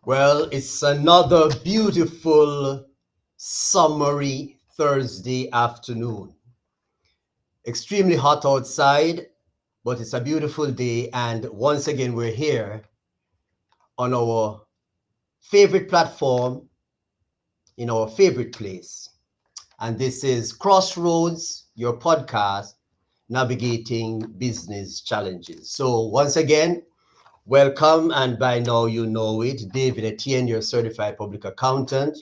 Well, it's another beautiful summery Thursday afternoon. Extremely hot outside, but it's a beautiful day. And once again, we're here on our favorite platform, in our favorite place. And this is Crossroads, your podcast, navigating business challenges. So, once again, welcome. And by now, you know it, David Etienne, your certified public accountant.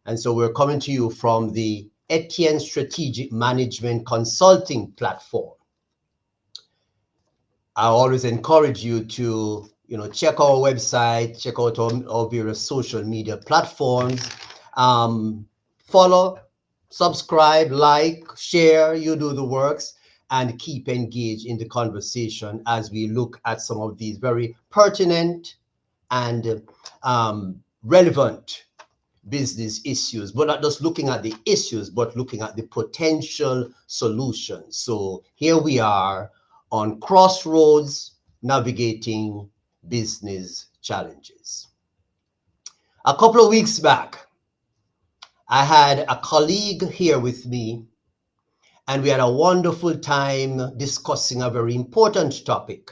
And so we're coming to you from the Etienne Strategic Management Consulting platform. I always encourage you to, check our website, check out our various social media platforms, follow, subscribe, like, share, you do the works, and keep engaged in the conversation as we look at some of these very pertinent and relevant business issues, but not just looking at the issues, but looking at the potential solutions. So here we are on Crossroads, navigating business challenges. A couple of weeks back, I had a colleague here with me, and we had a wonderful time discussing a very important topic,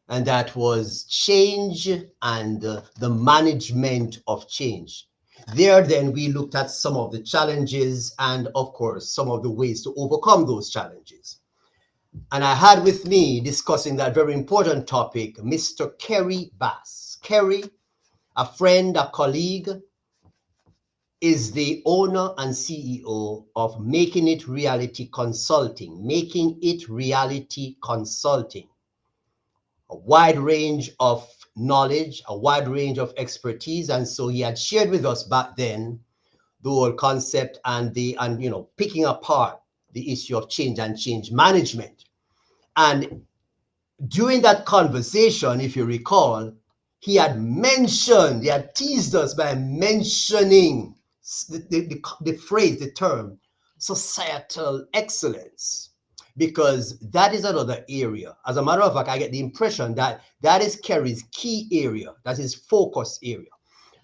and that was change and the management of change. There, then, we looked at some of the challenges and, of course, some of the ways to overcome those challenges. And I had with me discussing that very important topic, Mr. Kerry Bass. Kerry, a friend, a colleague, is the owner and CEO of Making It Reality Consulting. Making It Reality Consulting. A wide range of knowledge, a wide range of expertise. And so he had shared with us back then the whole concept and picking apart the issue of change and change management. And during that conversation, if you recall, he had teased us by mentioning the phrase, the term societal excellence, because that is another area. As a matter of fact, I get the impression that that is Kerry's key area, that's his focus area.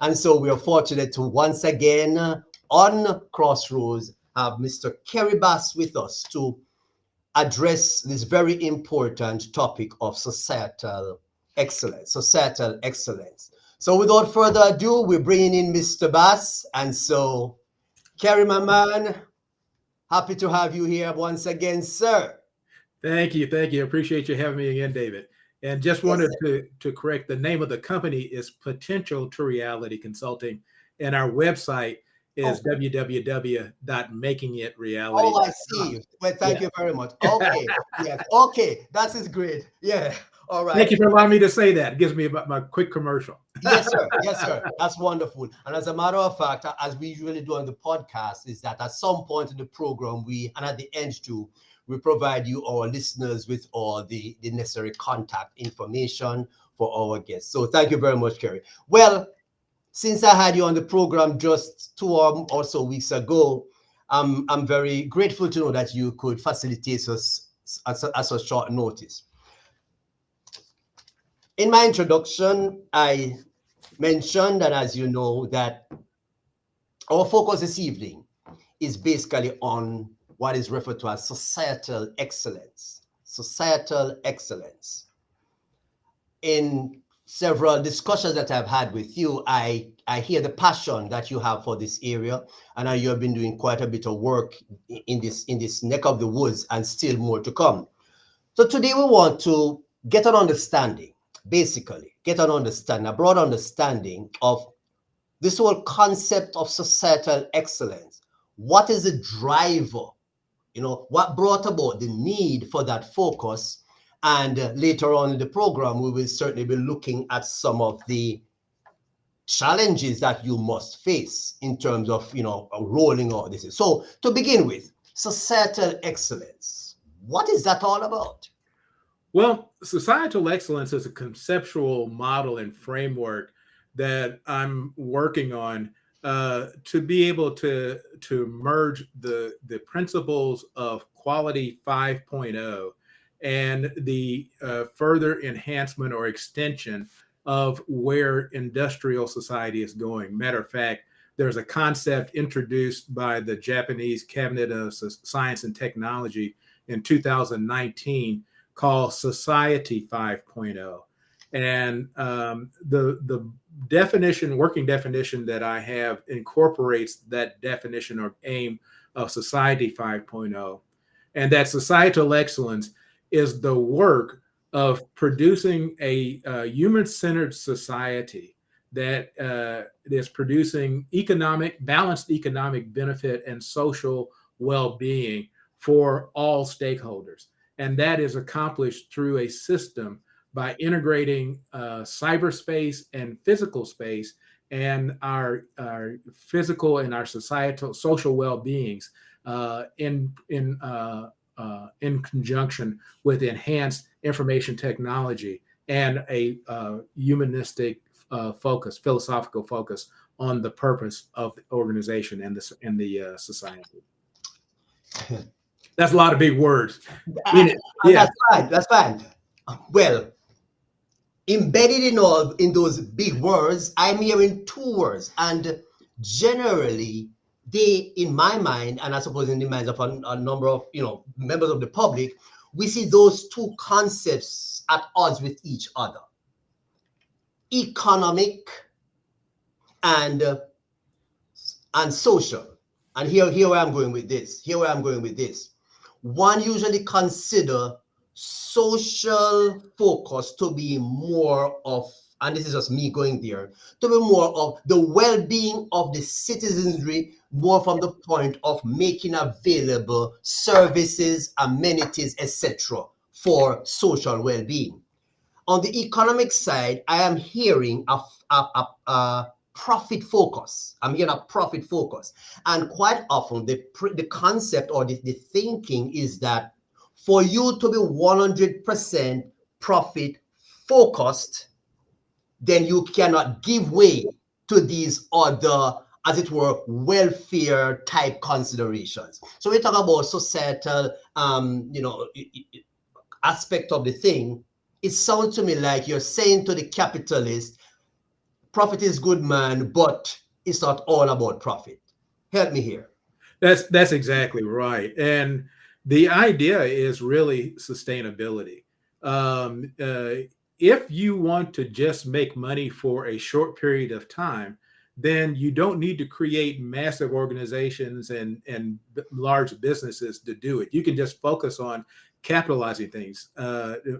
And so we are fortunate to once again on Crossroads have Mr. Kerry Bass with us to address this very important topic of societal excellence. Societal excellence. So without further ado, we're bringing in Mr. Bass. And so, Kerry, my man, happy to have you here once again, sir. Thank you. Thank you. I appreciate you having me again, David. And just Yes, wanted sir. to correct the name of the company is Potential to Reality Consulting. And our website is Okay. Oh, I www.makingitreality.com. see. Well, thank Yeah. you very much. Okay. Yes. Okay. That is great. Yeah. All Thank right. you for allowing me to say that. It gives me about my quick commercial. Yes, sir. Yes, sir. That's wonderful. And as a matter of fact, as we usually do on the podcast, is that at some point in the program, and at the end too, we provide you, our listeners, with all the necessary contact information for our guests. So thank you very much, Kerry. Well, since I had you on the program just 2 or so weeks ago, I'm very grateful to know that you could facilitate us at a short notice. In my introduction, I mentioned, and as you know, that our focus this evening is basically on what is referred to as societal excellence. Societal excellence. In several discussions that I've had with you, I hear the passion that you have for this area, and you have been doing quite a bit of work in this neck of the woods, and still more to come. So today we want to get an understanding, basically, a broad understanding of this whole concept of societal excellence. What is the driver? What brought about the need for that focus? And later on in the program, we will certainly be looking at some of the challenges that you must face in terms of, rolling out this. So to begin with, societal excellence. What is that all about? Well, societal excellence is a conceptual model and framework that I'm working on to be able to merge the principles of quality 5.0 and the further enhancement or extension of where industrial society is going. Matter of fact, there's a concept introduced by the Japanese Cabinet of Science and Technology in 2019 called Society 5.0. And the definition, working definition that I have incorporates that definition or aim of Society 5.0. And that societal excellence is the work of producing a human-centered society that is producing balanced economic benefit and social well-being for all stakeholders. And that is accomplished through a system by integrating cyberspace and physical space and our physical and our societal social well-beings in conjunction with enhanced information technology and a humanistic focus, philosophical focus on the purpose of the organization and the society. That's a lot of big words. And that's fine. That's fine. Well, embedded in those big words, I'm hearing two words, and generally they, in my mind, and I suppose in the minds of a number of members of the public, we see those two concepts at odds with each other: economic and social. And here where I'm going with this. One usually consider social focus to be more of, and this is just me going there, to be more of the well-being of the citizenry, more from the point of making available services, amenities, etc. for social well-being. On the economic side, I am hearing a profit focus. I'm hearing a profit focus. And quite often, the concept or the thinking is that for you to be 100% profit focused, then you cannot give way to these other, as it were, welfare type considerations. So we talk about societal, aspect of the thing. It sounds to me like you're saying to the capitalist, profit is good, man, but it's not all about profit. Help me here. That's exactly right. And the idea is really sustainability. If you want to just make money for a short period of time, then you don't need to create massive organizations and large businesses to do it. You can just focus on capitalizing things.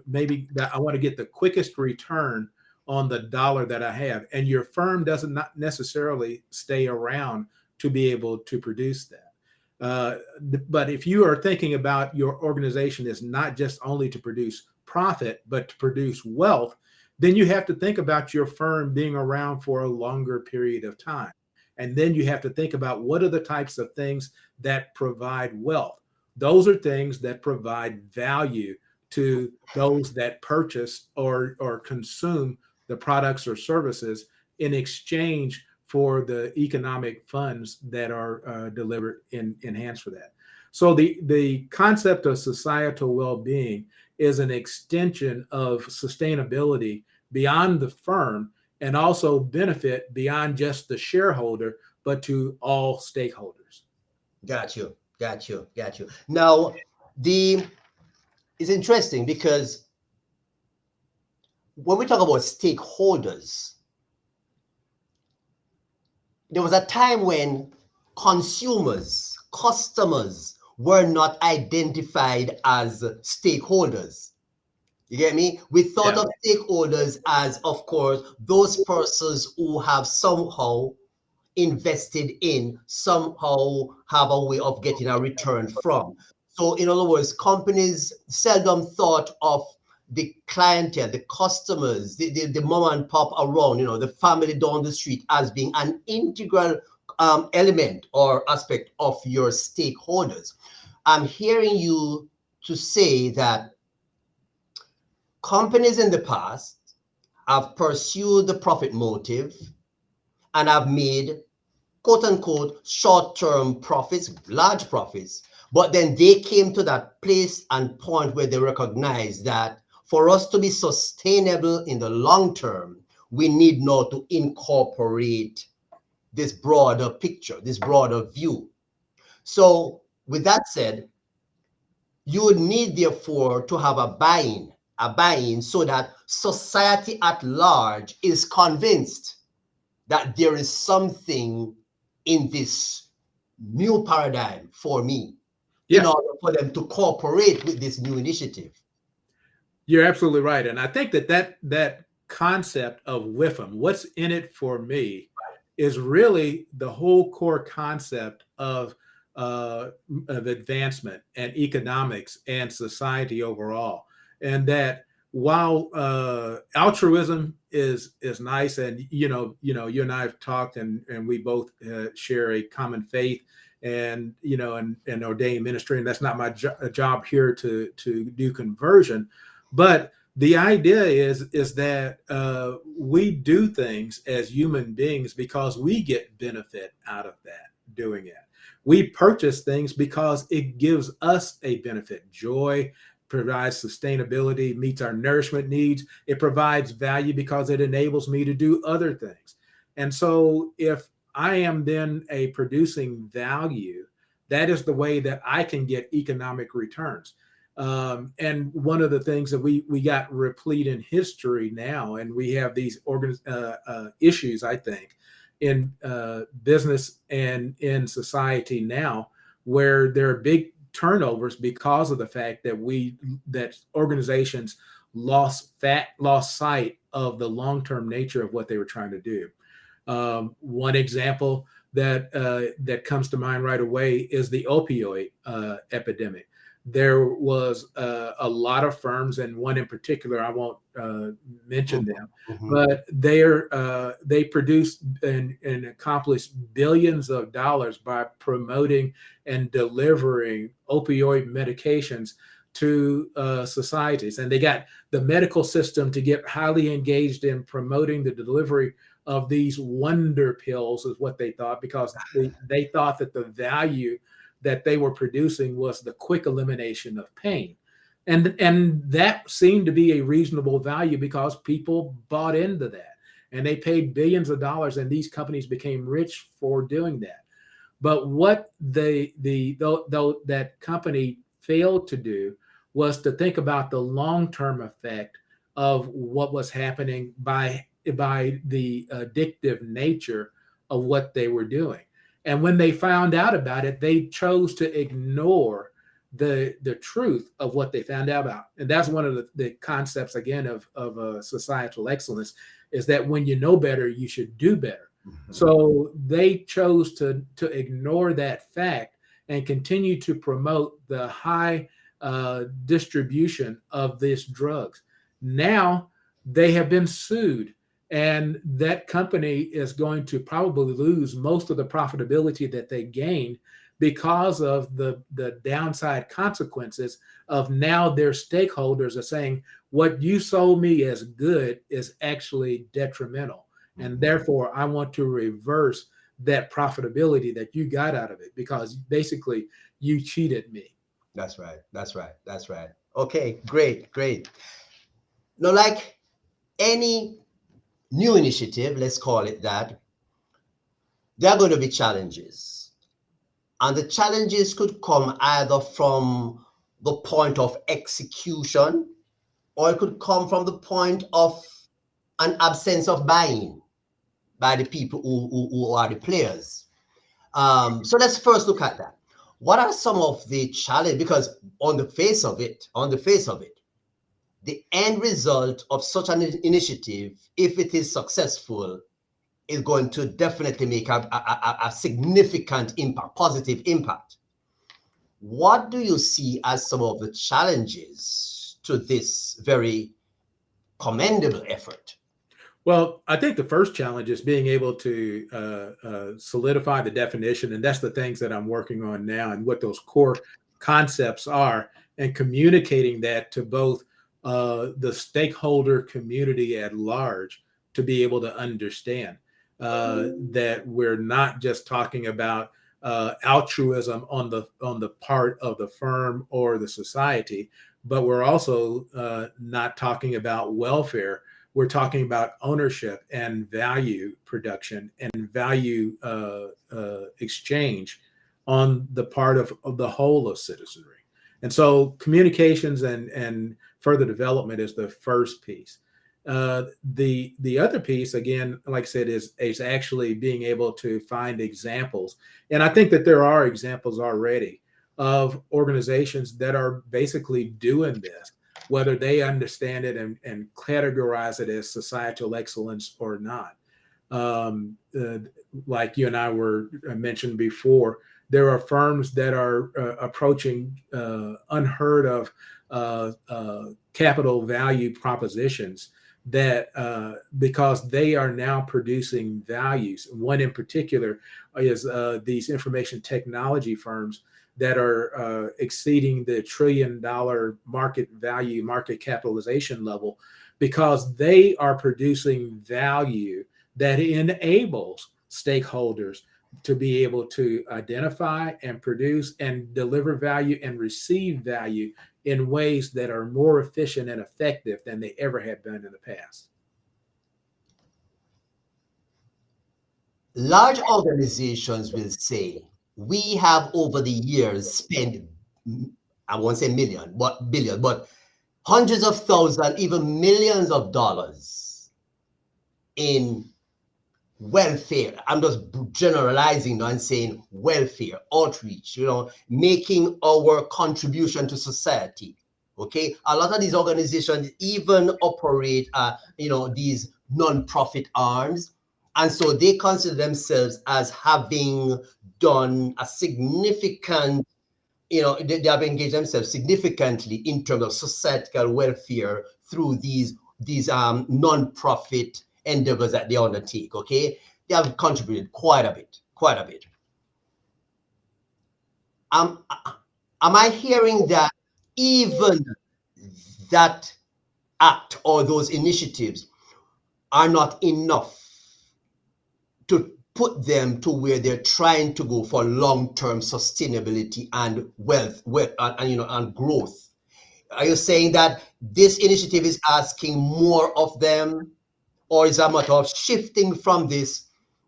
Maybe I want to get the quickest return on the dollar that I have, and your firm doesn't not necessarily stay around to be able to produce that. But if you are thinking about your organization is not just only to produce profit, but to produce wealth, then you have to think about your firm being around for a longer period of time. And then you have to think about what are the types of things that provide wealth. Those are things that provide value to those that purchase or consume the products or services in exchange for the economic funds that are delivered in enhanced for that. So the concept of societal well-being is an extension of sustainability beyond the firm and also benefit beyond just the shareholder, but to all stakeholders. Got you. Now, it's interesting because when we talk about stakeholders, there was a time when customers were not identified as stakeholders. You get me? We thought of stakeholders as, of course, those persons who have somehow invested in, somehow have a way of getting a return from. So in other words, companies seldom thought of the clientele, the customers, the mom and pop around, the family down the street as being an integral element or aspect of your stakeholders. I'm hearing you to say that companies in the past have pursued the profit motive and have made quote unquote short-term profits, large profits, but then they came to that place and point where they recognized that for us to be sustainable in the long term, we need now to incorporate this broader picture, this broader view. So, with that said, you would need, therefore, to have a buy-in so that society at large is convinced that there is something in this new paradigm for me in Yeah, order for them to cooperate with this new initiative. you're absolutely right. And I think that concept of WIFM, what's in it for me, is really the whole core concept of advancement and economics and society overall. And that while altruism is nice, and you and I have talked, and we both share a common faith, and and ordained ministry, and that's not my job here to do conversion, but the idea is that we do things as human beings because we get benefit out of that doing it. We purchase things because it gives us a benefit. Joy provides sustainability, meets our nourishment needs. It provides value because it enables me to do other things. And so if I am then a producing value, that is the way that I can get economic returns. And one of the things that we got replete in history now, and we have these issues, I think, in business and in society now, where there are big turnovers because of the fact that organizations lost sight of the long-term nature of what they were trying to do. One example that comes to mind right away is the opioid epidemic. There was a lot of firms, and one in particular, I won't mention them, Mm-hmm. but they produced and accomplished billions of dollars by promoting and delivering opioid medications to societies. And they got the medical system to get highly engaged in promoting the delivery of these wonder pills, is what they thought, because they thought that the value that they were producing was the quick elimination of pain. And that seemed to be a reasonable value because people bought into that, and they paid billions of dollars, and these companies became rich for doing that. But what though that company failed to do was to think about the long-term effect of what was happening by the addictive nature of what they were doing. And when they found out about it, they chose to ignore the truth of what they found out about. And that's one of the concepts, again, of societal excellence, is that when you know better, you should do better. Mm-hmm. So they chose to ignore that fact and continue to promote the high distribution of these drugs. Now they have been sued, and that company is going to probably lose most of the profitability that they gained because of the downside consequences of now their stakeholders are saying what you sold me as good is actually detrimental. And therefore, I want to reverse that profitability that you got out of it because basically you cheated me. That's right. That's right. That's right. Okay, great, great. Now, like any new initiative, let's call it that, there are going to be challenges. And the challenges could come either from the point of execution, or it could come from the point of an absence of buying by the people who are the players. So let's first look at that. What are some of the challenges? Because on the face of it, the end result of such an initiative, if it is successful, is going to definitely make a significant impact, positive impact. What do you see as some of the challenges to this very commendable effort? Well, I think the first challenge is being able to solidify the definition, and that's the things that I'm working on now, and what those core concepts are, and communicating that to both the stakeholder community at large to be able to understand that we're not just talking about altruism on the part of the firm or the society, but we're also not talking about welfare, we're talking about ownership and value production and value exchange on the part of the whole of citizenry. And so communications and further development is the first piece. The other piece, again, like I said, is actually being able to find examples. And I think that there are examples already of organizations that are basically doing this, whether they understand it and categorize it as societal excellence or not. Um, uh, like you and I were mentioned before, there are firms that are approaching unheard of capital value propositions that because they are now producing values. One in particular is these information technology firms that are exceeding the $1 trillion market value, market capitalization level, because they are producing value that enables stakeholders to be able to identify and produce and deliver value and receive value in ways that are more efficient and effective than they ever had been in the past. Large organizations will say, we have over the years spent, I won't say million, but billion, but hundreds of thousands, even millions of dollars in welfare. I'm just generalizing now and saying welfare, outreach, making our contribution to society. Okay, a lot of these organizations even operate, these non-profit arms, and so they consider themselves as having done a significant, they have engaged themselves significantly in terms of societal welfare through these non-profit endeavors that they undertake. Okay, they have contributed quite a bit, quite a bit. Um, am I hearing that even that act or those initiatives are not enough to put them to where they're trying to go for long-term sustainability and wealth and growth? Are you saying that this initiative is asking more of them, or is a matter of shifting from this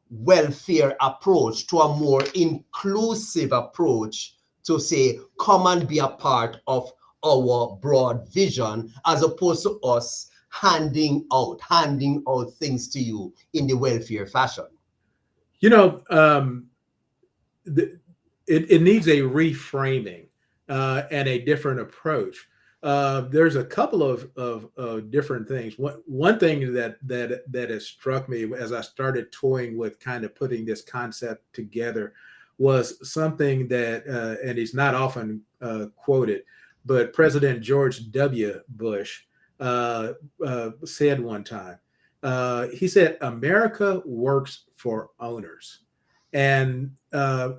welfare approach to a more inclusive approach to say, come and be a part of our broad vision, as opposed to us handing out things to you in the welfare fashion? You know, it needs a reframing and a different approach. There's a couple of different things. One thing that has struck me as I started toying with kind of putting this concept together was something that, and he's not often quoted, but President George W. Bush said one time. He said, "America works for owners." And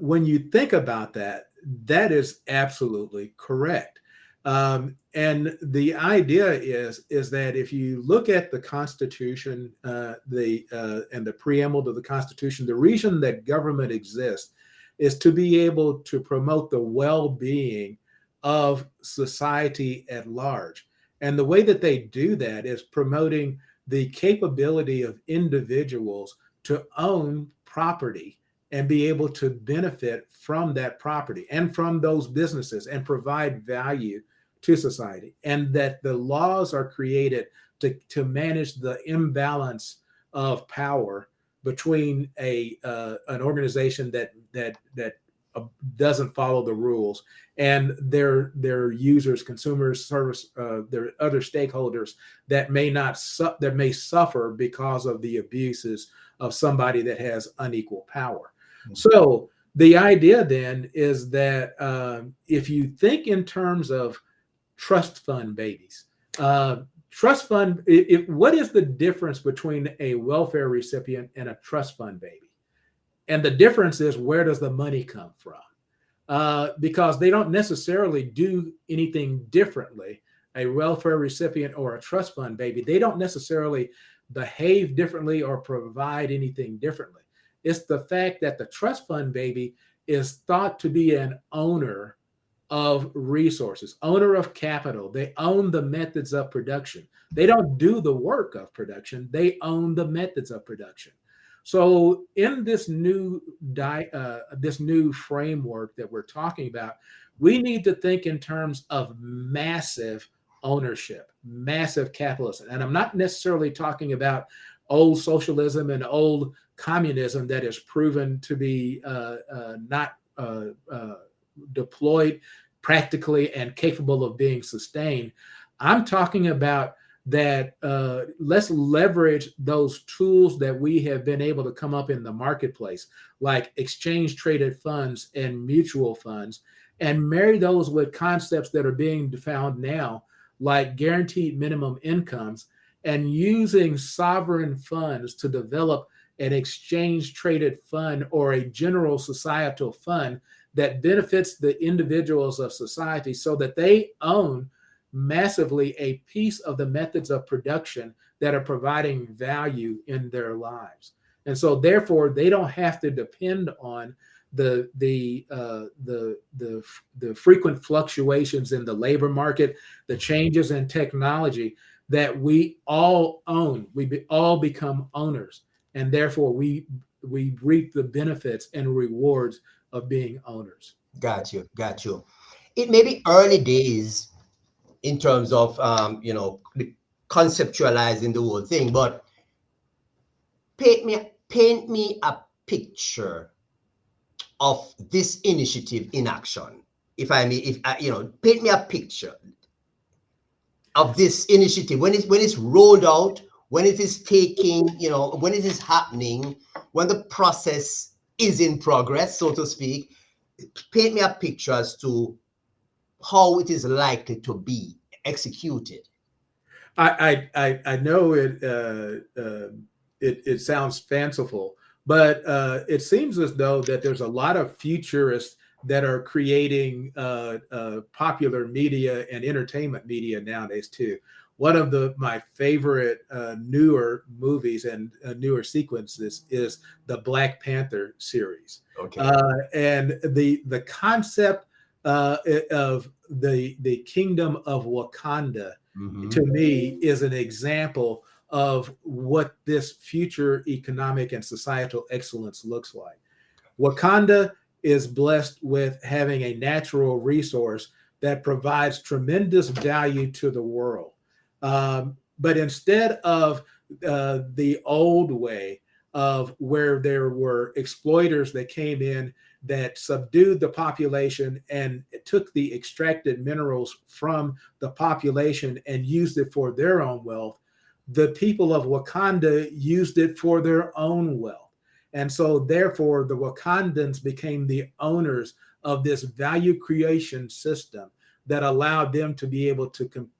when you think about that, that is absolutely correct. And the idea is that if you look at the Constitution, and the preamble to the Constitution, the reason that government exists is to be able to promote the well-being of society at large. And the way that they do that is promoting the capability of individuals to own property and be able to benefit from that property and from those businesses and provide value to society. And that the laws are created to manage the imbalance of power between an organization that doesn't follow the rules and their users, consumers, service, their other stakeholders that may suffer because of the abuses of somebody that has unequal power. So the idea then is that if you think in terms of trust fund babies, trust fund, what is the difference between a welfare recipient and a trust fund baby? And the difference is, where does the money come from? Because they don't necessarily do anything differently. A welfare recipient or a trust fund baby, they don't necessarily behave differently or provide anything differently. It's the fact that the trust fund baby is thought to be an owner of resources, owner of capital. They own the methods of production. They don't do the work of production. They own the methods of production. So in this new framework that we're talking about, we need to think in terms of massive ownership, massive capitalism. And I'm not necessarily talking about old socialism and old communism that is proven to be not deployed practically and capable of being sustained. I'm talking about that let's leverage those tools that we have been able to come up in the marketplace, like exchange traded funds and mutual funds, and marry those with concepts that are being found now, like guaranteed minimum incomes, and using sovereign funds to develop an exchange traded fund or a general societal fund that benefits the individuals of society so that they own massively a piece of the methods of production that are providing value in their lives. And so therefore they don't have to depend on the frequent fluctuations in the labor market, the changes in technology that we all own. All become owners, and therefore we reap the benefits and rewards of being owners. Got you, got you. It may be early days in terms of conceptualizing the whole thing, but paint me a picture of this initiative in action. If I may, if paint me a picture of this initiative when it's rolled out, when it is taking, when it is happening, when the process is in progress, so to speak. Paint me a picture as to how it is likely to be executed. I know it sounds fanciful, but it seems as though that there's a lot of futurists that are creating popular media and entertainment media nowadays too. One of my favorite newer movies and newer sequences is the Black Panther series, Okay. and the concept of the kingdom of Wakanda Mm-hmm. to me is an example of what this future economic and societal excellence looks like. Wakanda is blessed with having a natural resource that provides tremendous value to the world. But instead of the old way of where there were exploiters that came in that subdued the population and took the extracted minerals from the population and used it for their own wealth, the people of Wakanda used it for their own wealth. And so, therefore, the Wakandans became the owners of this value creation system that allowed them to be able to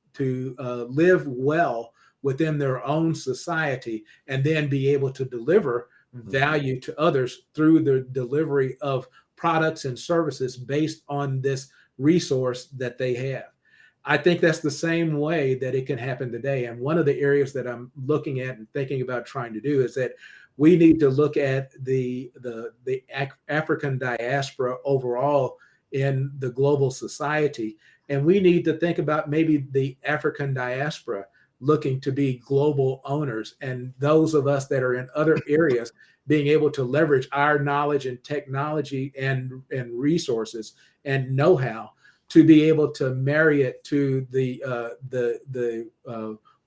live well within their own society and then be able to deliver value to others through the delivery of products and services based on this resource that they have. I think that's the same way that it can happen today. And one of the areas that I'm looking at and thinking about trying to do is that we need to look at the African diaspora overall in the global society. And we need to think about maybe the African diaspora looking to be global owners, and those of us that are in other areas being able to leverage our knowledge and technology and resources and know-how to be able to marry it to the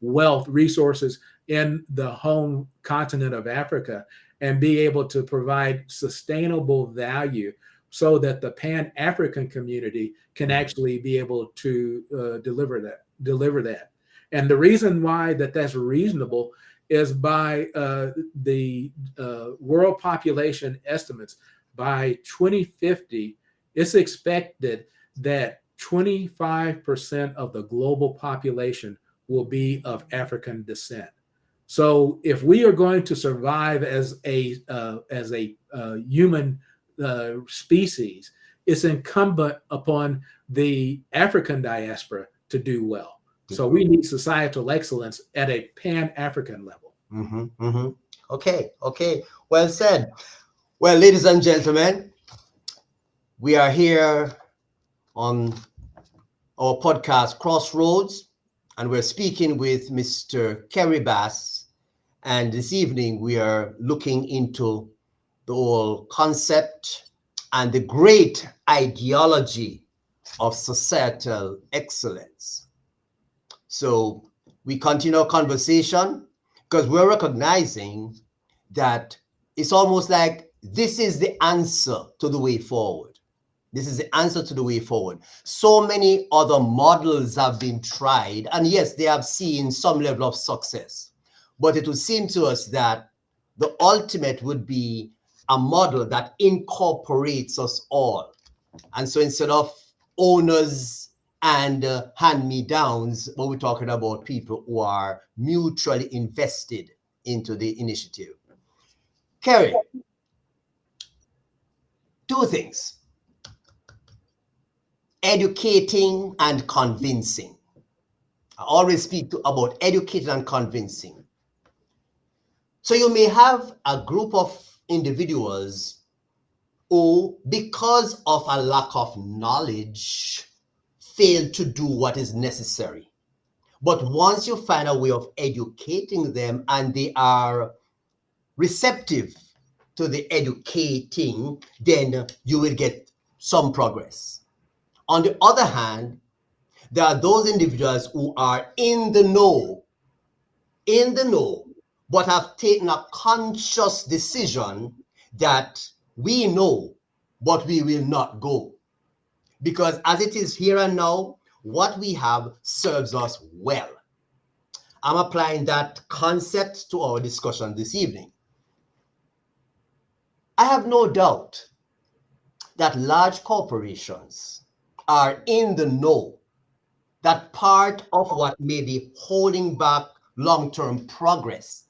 wealth resources in the home continent of Africa and be able to provide sustainable value so that the Pan-African community can actually be able to deliver that. And the reason why that's reasonable is by the world population estimates. By 2050, it's expected that 25% of the global population will be of African descent. So if we are going to survive as a human species, it's incumbent upon the African diaspora to do well. So we need societal excellence at a Pan-African level. Mm-hmm, mm-hmm. Okay. Well said. Well, ladies and gentlemen, we are here on our podcast Crossroads, and we're speaking with Mr. Kerry Bass. And this evening we are looking into the whole concept and the great ideology of societal excellence. So we continue our conversation because we're recognizing that it's almost like this is the answer to the way forward. This is the answer to the way forward. So many other models have been tried, and yes, they have seen some level of success. But it would seem to us that the ultimate would be a model that incorporates us all. And so instead of owners and hand-me-downs, what we're talking about people who are mutually invested into the initiative. Kerry, two things: educating and convincing. I always speak about educating and convincing. So you may have a group of individuals who, because of a lack of knowledge, fail to do what is necessary. But once you find a way of educating them and they are receptive to the educating, then you will get some progress. On the other hand, there are those individuals who are in the know, but have taken a conscious decision that we know, but we will not go. Because as it is here and now, what we have serves us well. I'm applying that concept to our discussion this evening. I have no doubt that large corporations are in the know that part of what may be holding back long-term progress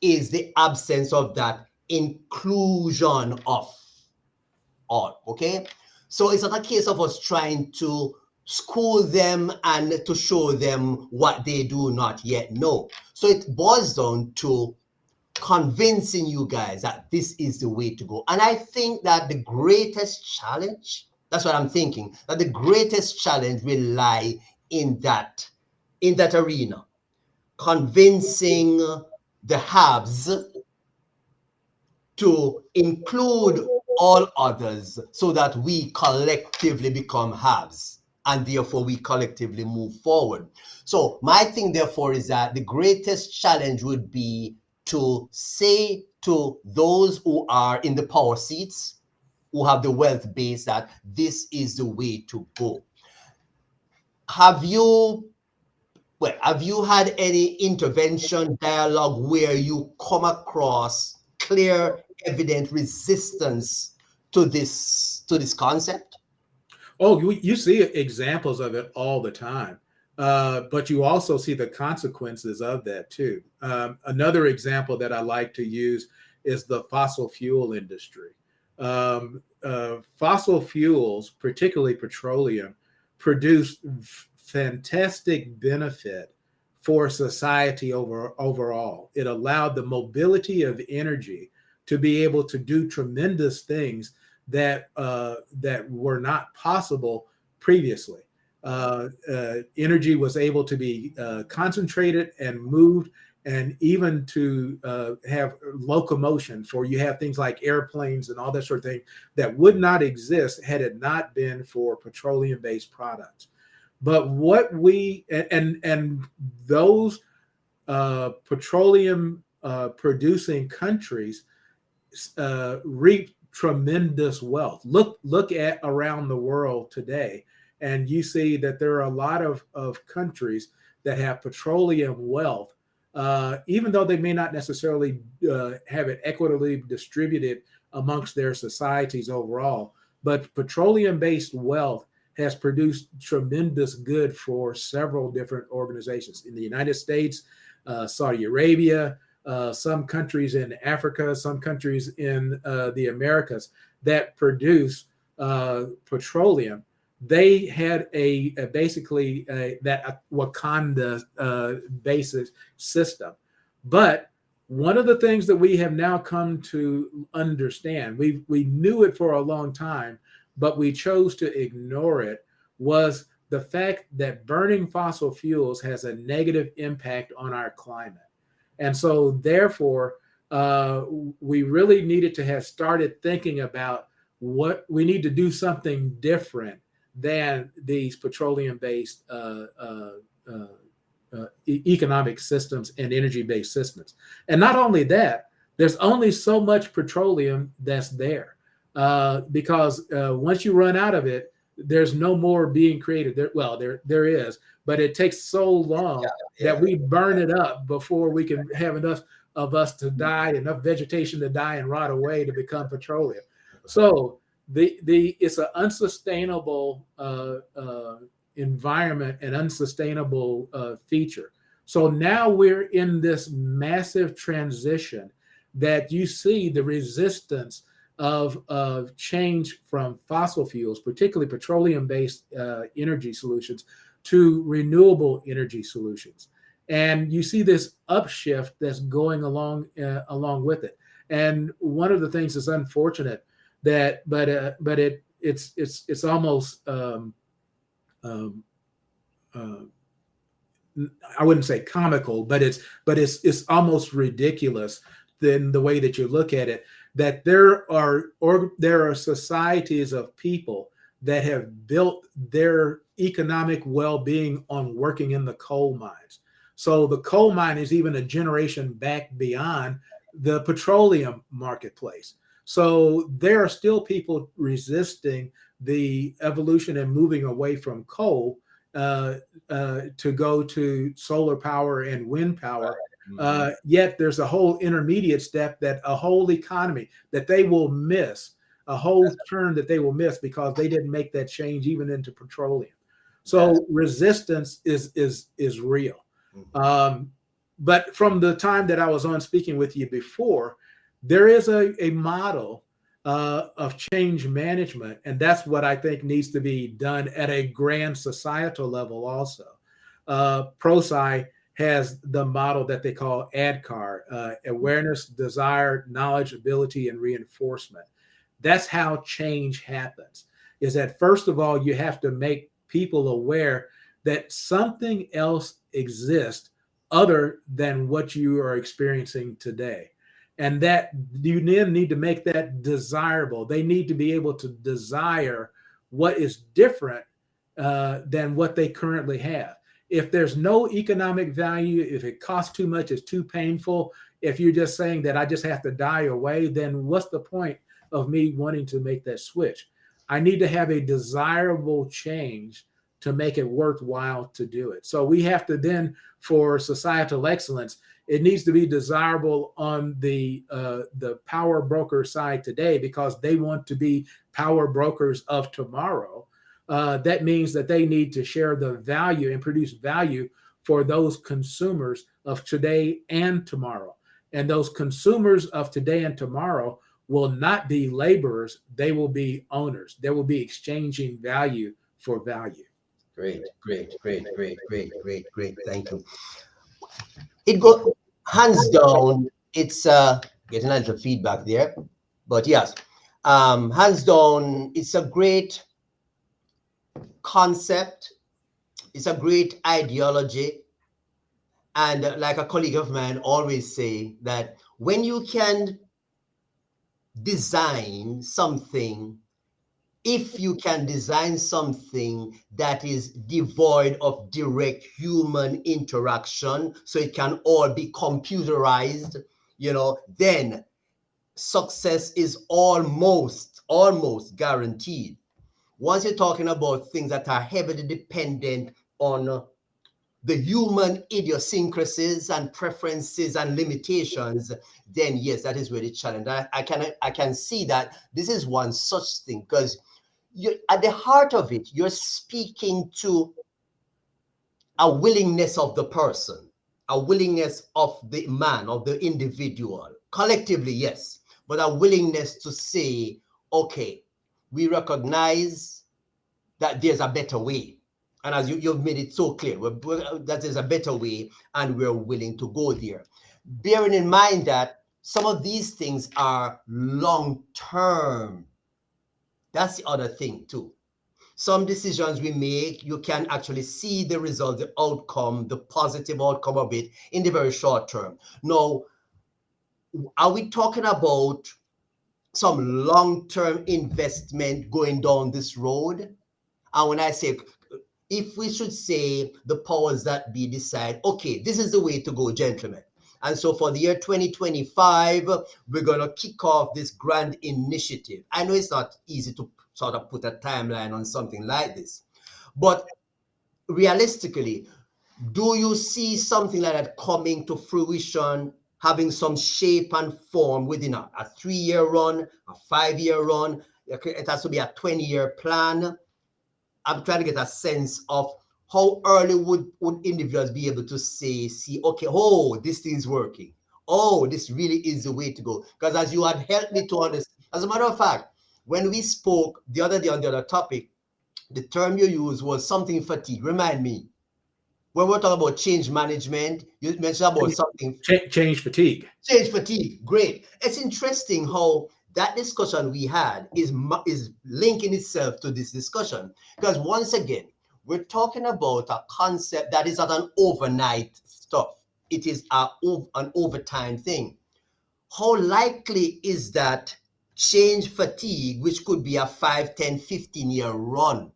is the absence of that inclusion of all, okay? So it's not a case of us trying to school them and to show them what they do not yet know. So it boils down to convincing you guys that this is the way to go. And I think that the greatest challenge, that's what I'm thinking, that the greatest challenge will lie in that arena, convincing the haves to include all others so that we collectively become haves and therefore we collectively move forward. So my thing therefore is that the greatest challenge would be to say to those who are in the power seats, who have the wealth base, that this is the way to go. Have you had any intervention dialogue where you come across clear, evident resistance to this concept? Oh, you see examples of it all the time, but you also see the consequences of that too. Another example that I like to use is the fossil fuel industry. Fossil fuels, particularly petroleum, produce fantastic benefit for society overall. It allowed the mobility of energy to be able to do tremendous things that were not possible previously. Energy was able to be concentrated and moved, and even to have locomotion. For you have things like airplanes and all that sort of thing that would not exist had it not been for petroleum-based products. But what we and those petroleum producing countries reap tremendous wealth. Look at around the world today, and you see that there are a lot of countries that have petroleum wealth, even though they may not necessarily have it equitably distributed amongst their societies overall. But petroleum-based wealth has produced tremendous good for several different organizations in the United States, Saudi Arabia, some countries in Africa, some countries in the Americas that produce petroleum. They had basically that Wakanda basis system. But one of the things that we have now come to understand, we knew it for a long time, but we chose to ignore it, was the fact that burning fossil fuels has a negative impact on our climate. And so, therefore, we really needed to have started thinking about what we need to do something different than these petroleum based economic systems and energy based systems. And not only that, there's only so much petroleum that's there because once you run out of it, there's no more being created. There is, but it takes so long Yeah. that we burn it up before we can have enough of us to die, enough vegetation to die and rot away to become petroleum. So the it's an unsustainable environment and unsustainable feature. So now we're in this massive transition that you see the resistance of change from fossil fuels, particularly petroleum-based energy solutions, to renewable energy solutions, and you see this upshift that's going along with it. And one of the things that's unfortunate that, but it's almost um, uh, I wouldn't say comical, but it's almost ridiculous in the way that you look at it. That there are societies of people that have built their economic well-being on working in the coal mines. So the coal mine is even a generation back beyond the petroleum marketplace. So there are still people resisting the evolution and moving away from coal uh, to go to solar power and wind power. Yet there's a whole intermediate step that a whole economy that they will miss, a whole turn that they will miss because they didn't make that change even into petroleum. So resistance is real. Um, but from the time that I was on speaking with you before, there is a model of change management, and that's what I think needs to be done at a grand societal level. Also, ProSci has the model that they call ADKAR: awareness, desire, knowledge, ability, and reinforcement. That's how change happens. Is that first of all, you have to make people aware that something else exists other than what you are experiencing today. And that you then need to make that desirable. They need to be able to desire what is different than what they currently have. If there's no economic value, if it costs too much, it's too painful, if you're just saying that I just have to die away, then what's the point of me wanting to make that switch? I need to have a desirable change to make it worthwhile to do it. So we have to then, for societal excellence, it needs to be desirable on the power broker side today because they want to be power brokers of tomorrow. That means that they need to share the value and produce value for those consumers of today and tomorrow. And those consumers of today and tomorrow will not be laborers, they will be owners. They will be exchanging value for value. Great, great, great, great, great, great, great. Thank you. It go hands down. It's getting a little feedback there, but yes, hands down. It's a great concept. It's a great ideology, and like a colleague of mine always say that when you can design something, if you can design something that is devoid of direct human interaction, so it can all be computerized, then success is almost guaranteed. Once you're talking about things that are heavily dependent on the human idiosyncrasies and preferences and limitations, then yes, that is where the challenge. I can see that this is one such thing, because you, at the heart of it, you're speaking to a willingness of the person, a willingness of the man, of the individual, collectively, yes, but a willingness to say, okay, we recognize that there's a better way. And as you've made it so clear, that there's a better way and we're willing to go there. Bearing in mind that some of these things are long term. That's the other thing too. Some decisions we make, you can actually see the result, the outcome, the positive outcome of it in the very short term. Now, are we talking about some long-term investment going down this road? And when I say, if we should say the powers that be decide, okay, this is the way to go, gentlemen. And so for the year 2025, we're going to kick off this grand initiative. I know it's not easy to sort of put a timeline on something like this, but realistically, do you see something like that coming to fruition, having some shape and form within a 3-year run, a 5-year run? It has to be a 20-year plan. I'm trying to get a sense of how early would individuals be able to see, okay, oh, this thing is working. Oh, this really is the way to go. Because as you had helped me to understand, as a matter of fact, when we spoke the other day on the other topic, the term you used was something fatigue. Remind me, when we're talking about change management, you mentioned about something Change fatigue. change fatigue. Great. It's interesting how that discussion we had is linking itself to this discussion, because once again, we're talking about a concept that is not an overnight stuff. It is an overtime thing. How likely is that change fatigue, which could be a 5, 10, 15-year run,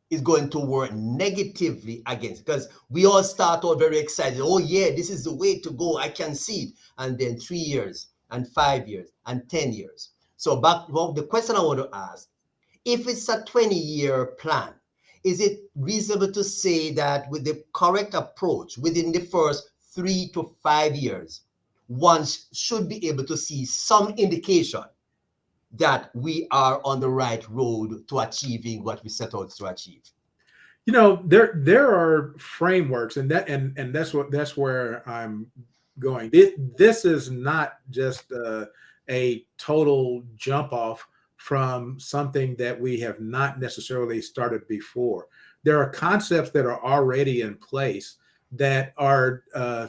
is going to work negatively against, because we all start out very excited. Oh yeah, this is the way to go. I can see it. And then 3 years and 5 years and 10 years. So back, well, the question I want to ask, if it's a 20-year plan, is it reasonable to say that with the correct approach within the first 3 to 5 years, one should be able to see some indication that we are on the right road to achieving what we set out to achieve? There are frameworks, and that's where I'm going. This is not just a total jump off from something that we have not necessarily started before. There are concepts that are already in place that are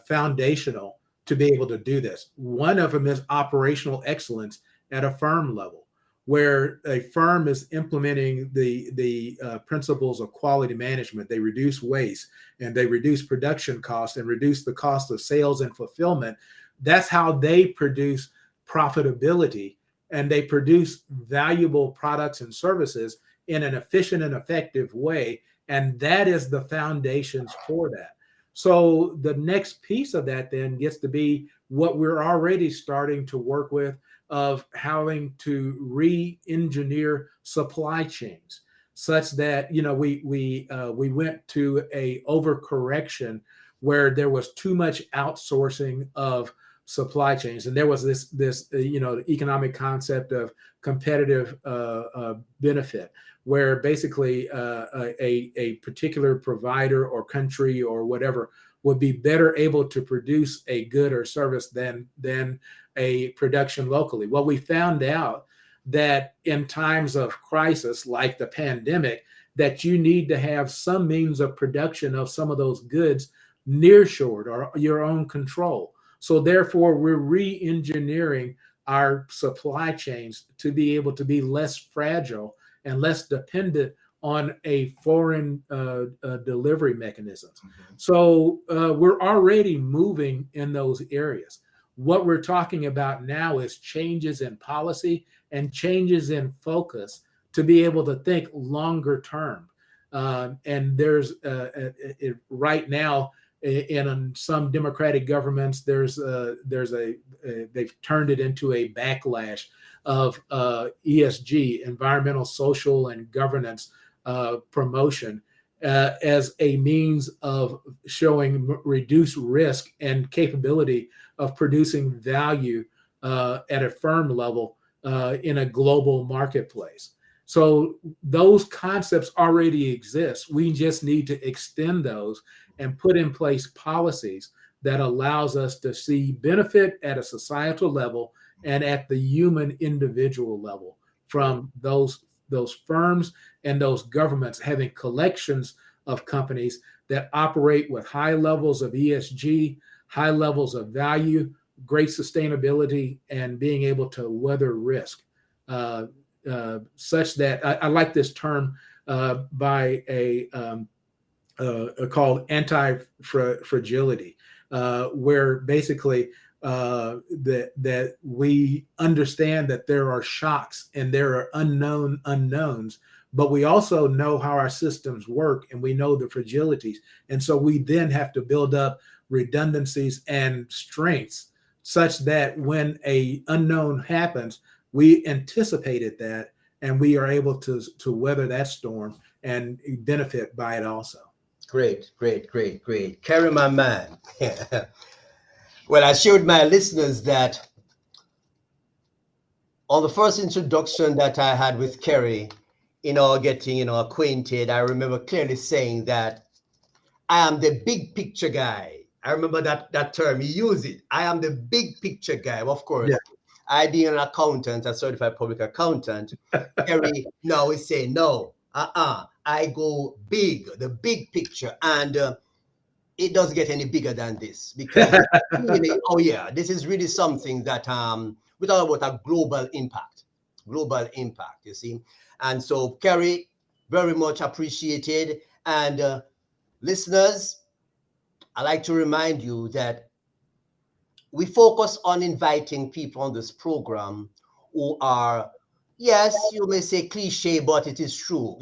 foundational to be able to do this. One of them is operational excellence at a firm level, where a firm is implementing the principles of quality management. They reduce waste and they reduce production costs and reduce the cost of sales and fulfillment. That's how they produce profitability, and they produce valuable products and services in an efficient and effective way. And that is the foundations for that. So the next piece of that then gets to be what we're already starting to work with, of having to re-engineer supply chains, such that we went to a overcorrection where there was too much outsourcing of supply chains, and there was this economic concept of competitive benefit, where basically a particular provider or country or whatever would be better able to produce a good or service than a production locally. Well, we found out that in times of crisis like the pandemic, that you need to have some means of production of some of those goods nearshored or your own control. So therefore, we're re-engineering our supply chains to be able to be less fragile and less dependent on a foreign delivery mechanisms. Mm-hmm. So we're already moving in those areas. What we're talking about now is changes in policy and changes in focus to be able to think longer term. And there's right now in some democratic governments, they've turned it into a backlash of ESG, environmental, social, and governance promotion as a means of showing reduced risk and capability of producing value at a firm level in a global marketplace. So those concepts already exist. We just need to extend those and put in place policies that allows us to see benefit at a societal level and at the human individual level from those firms and those governments having collections of companies that operate with high levels of ESG, high levels of value, great sustainability, and being able to weather risk, such that I like this term by a called anti-fragility, where basically that we understand that there are shocks and there are unknown unknowns, but we also know how our systems work and we know the fragilities. And so we then have to build up redundancies and strengths such that when a unknown happens, we anticipated that and we are able to weather that storm and benefit by it also. Great, great, great, great. Kerry, my man. Well, I showed my listeners that on the first introduction that I had with Kerry, getting, acquainted, I remember clearly saying that I am the big picture guy. I remember that term, he used it. I am the big picture guy. Of course, Yeah. I being an accountant, a certified public accountant, Kerry now is saying, no, I go big, the big picture. And it doesn't get any bigger than this because really, oh yeah, this is really something that we talk about a global impact, you see. And so, Kerry, very much appreciated. And listeners, I like to remind you that we focus on inviting people on this program who are, yes, you may say cliche, but it is true,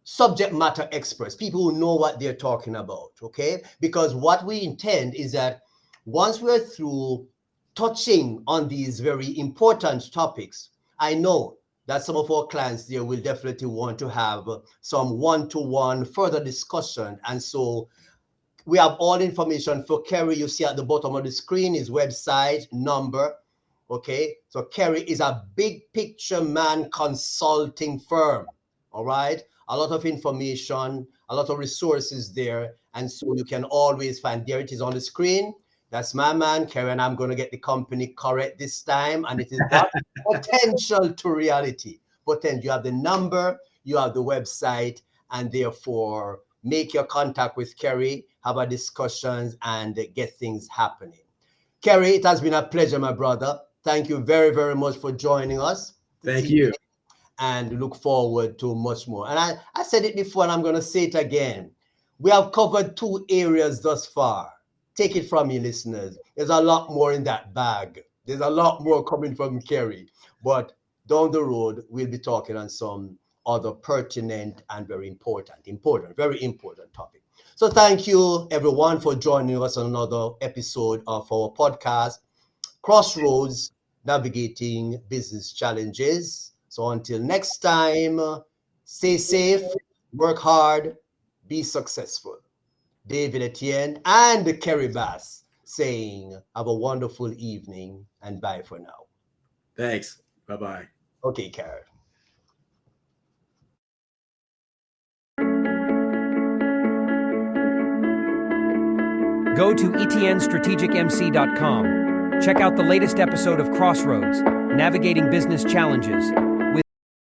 subject matter experts, people who know what they're talking about, okay? Because what we intend is that once we're through touching on these very important topics, I know that some of our clients there will definitely want to have some one-to-one further discussion. And so we have all information for Kerry. You see at the bottom of the screen his website, number. Okay, so Kerry is a big picture man consulting firm. All right, a lot of information, a lot of resources there, and so you can always find. There it is on the screen. That's my man, Kerry, and I'm going to get the company correct this time. And it is what? Potential to reality. Potential. You have the number, you have the website, and therefore make your contact with Kerry, have a discussions, and get things happening. Kerry, it has been a pleasure, my brother. Thank you very, very much for joining us. Thank you. And look forward to much more. And I said it before, and I'm going to say it again. We have covered 2 areas thus far. Take it from me, listeners. There's a lot more in that bag. There's a lot more coming from Kerry. But down the road, we'll be talking on some other pertinent and very important topic. So thank you, everyone, for joining us on another episode of our podcast, Crossroads, Navigating Business Challenges. So until next time, stay safe, work hard, be successful. David Etienne and Kerry Bass saying, have a wonderful evening and bye for now. Thanks. Bye-bye. Okay, Kerry. Go to etnstrategicmc.com. Check out the latest episode of Crossroads, Navigating Business Challenges,